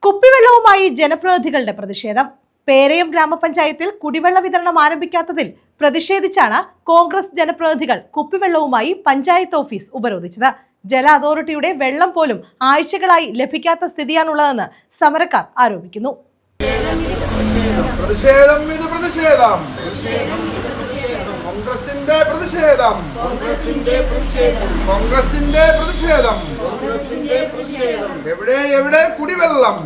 കുപ്പിവെള്ളവുമായി ജനപ്രതിനിധികളുടെ പ്രതിഷേധം. പേരയം ഗ്രാമപഞ്ചായത്തിൽ കുടിവെള്ള വിതരണം ആരംഭിക്കാത്തതിൽ പ്രതിഷേധിച്ചാണ് കോൺഗ്രസ് ജനപ്രതിനിധികൾ കുപ്പിവെള്ളവുമായി പഞ്ചായത്ത് ഓഫീസ് ഉപരോധിച്ചത്. ജല അതോറിറ്റിയുടെ വെള്ളം പോലും ആഴ്ചകളായി ലഭിക്കാത്ത സ്ഥിതിയാണുള്ളതെന്ന് സമരക്കാർ ആരോപിക്കുന്നു. കോൺഗ്രസിന്റെ പ്രതിഷേധം എവിടെ കുടിവെള്ളം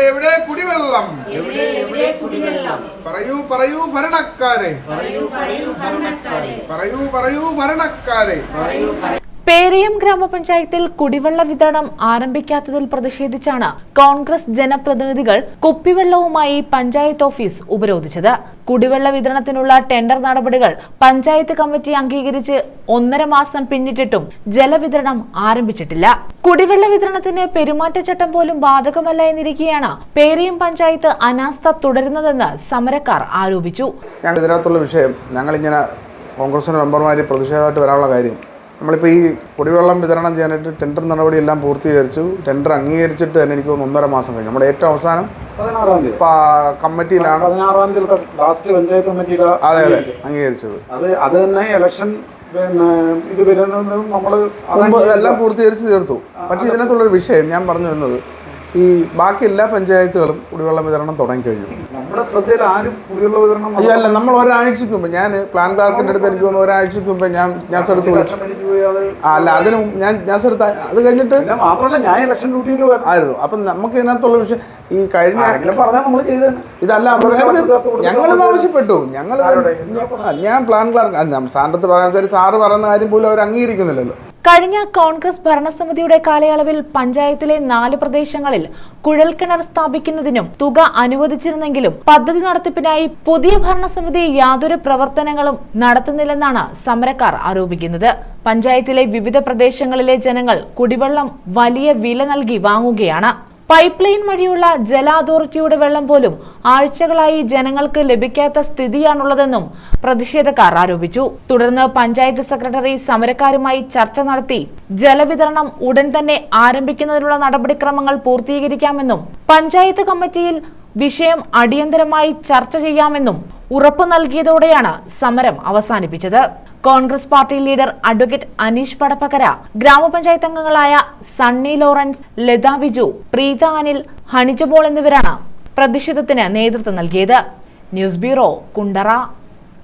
എവിടെ കുടിവെള്ളം പറയൂ ഭരണക്കാരെ പേരയം ഗ്രാമപഞ്ചായത്തിൽ കുടിവെള്ള വിതരണം ആരംഭിക്കാത്തതിൽ പ്രതിഷേധിച്ചാണ് കോൺഗ്രസ് ജനപ്രതിനിധികൾ കുപ്പിവെള്ളവുമായി പഞ്ചായത്ത് ഓഫീസ് ഉപരോധിച്ചത്. കുടിവെള്ള വിതരണത്തിനുള്ള ടെൻഡർ നടപടികൾ പഞ്ചായത്ത് കമ്മിറ്റി അംഗീകരിച്ച് 1.5 മാസം പിന്നിട്ടിട്ടും ജലവിതരണം ആരംഭിച്ചിട്ടില്ല. കുടിവെള്ള വിതരണത്തിന് പെരുമാറ്റച്ചട്ടം പോലും ബാധകമല്ല എന്നിരിക്കെയാണ് പേരയം പഞ്ചായത്ത് അനാസ്ഥ തുടരുന്നതെന്ന് സമരക്കാർ ആരോപിച്ചു. ഇതിനകത്തുള്ള വിഷയം ഞങ്ങളിങ്ങനെ കോൺഗ്രസിന്റെ മെമ്പർമാർ പ്രതിഷേധമായിട്ട് വരാനുള്ള കാര്യം, നമ്മളിപ്പോൾ ഈ കുടിവെള്ളം വിതരണം ചെയ്യാനായിട്ട് ടെൻഡർ നടപടിയെല്ലാം പൂർത്തീകരിച്ചു. ടെൻഡർ അംഗീകരിച്ചിട്ട് തന്നെ എനിക്ക് 1.5 മാസം കഴിഞ്ഞു. നമ്മുടെ ഏറ്റവും അവസാനം 16-ാം തീയതി കമ്മിറ്റിയിലാണ് 16-ാം തീയതി ലാസ്റ്റ് പഞ്ചായത്ത് കമ്മിറ്റിയിലാണ് അംഗീകരിച്ചത്. അത് തന്നെ ഇലക്ഷൻ ഇത് വരുന്നതും നമ്മൾ എല്ലാം പൂർത്തീകരിച്ച് തീർത്തു. പക്ഷേ ഇതിനകത്തുള്ളൊരു വിഷയം ഞാൻ പറഞ്ഞു വരുന്നത്, ഈ ബാക്കി എല്ലാ പഞ്ചായത്തുകളും കുടിവെള്ളം വിതരണം തുടങ്ങിക്കഴിഞ്ഞു. നമ്മുടെ ശ്രദ്ധയിൽ ആരും കുടിവെള്ള വിതരണം അല്ല, നമ്മൾ ഒരാഴ്ചക്ക് മുമ്പ് ഞാൻ പ്ലാൻ ക്ലാർക്കിൻ്റെ അടുത്ത് എനിക്ക് തോന്നുന്നു ഒരാഴ്ചക്ക് മുമ്പ് ഞാൻ എടുത്ത് വിളിച്ചു. അല്ല, അതിന് ഞാൻ എടുത്ത അത് കഴിഞ്ഞിട്ട് മാത്രമല്ല ഞാൻ ഇലക്ഷൻ ഡ്യൂട്ടിയിൽ ആയിരുന്നു. അപ്പം നമുക്ക് ഇതിനകത്തുള്ള വിഷയം ഈ കഴിഞ്ഞ ഇതല്ല, ഞങ്ങളത് ആവശ്യപ്പെട്ടു. ഞാൻ പ്ലാൻ ക്ലാർക്ക് സാറിനടുത്ത് പറയാൻ സാറ് പറയുന്ന കാര്യം പോലും അവർ അംഗീകരിക്കുന്നില്ലല്ലോ. കഴിഞ്ഞ കോൺഗ്രസ് ഭരണസമിതിയുടെ കാലയളവിൽ പഞ്ചായത്തിലെ 4 പ്രദേശങ്ങളിൽ കുഴൽക്കിണർ സ്ഥാപിക്കുന്നതിനും തുക അനുവദിച്ചിരുന്നെങ്കിലും പദ്ധതി നടത്തിപ്പിനായി പുതിയ ഭരണസമിതി യാതൊരു പ്രവർത്തനങ്ങളും നടത്തുന്നില്ലെന്നാണ് സമരക്കാർ ആരോപിക്കുന്നത്. പഞ്ചായത്തിലെ വിവിധ പ്രദേശങ്ങളിലെ ജനങ്ങൾ കുടിവെള്ളം വലിയ വില നൽകി വാങ്ങുകയാണ്. പൈപ്പ് ലൈൻ വഴിയുള്ള ജല അതോറിറ്റിയുടെ വെള്ളം പോലും ആഴ്ചകളായി ജനങ്ങൾക്ക് ലഭിക്കാത്ത സ്ഥിതിയാണുള്ളതെന്നും പ്രതിഷേധക്കാർ ആരോപിച്ചു. തുടർന്ന് പഞ്ചായത്ത് സെക്രട്ടറി സമരക്കാരുമായി ചർച്ച നടത്തി ജലവിതരണം ഉടൻ തന്നെ ആരംഭിക്കുന്നതിനുള്ള നടപടിക്രമങ്ങൾ പൂർത്തീകരിക്കാമെന്നും പഞ്ചായത്ത് കമ്മിറ്റിയിൽ വിഷയം അടിയന്തരമായി ചർച്ച ചെയ്യാമെന്നും ഉറപ്പു നൽകിയതോടെയാണ് സമരം അവസാനിപ്പിച്ചത്. Congress party leader advocate Aneesh Padappakkara, ഗ്രാമപഞ്ചായത്ത് അംഗങ്ങളായ സണ്ണി ലോറൻസ്, ലത ബിജു, പ്രീത അനിൽ, ഹണിജബോൾ എന്നിവരാണ് പ്രതിഷേധത്തിന് നേതൃത്വം നൽകിയത്. News bureau, Kundara.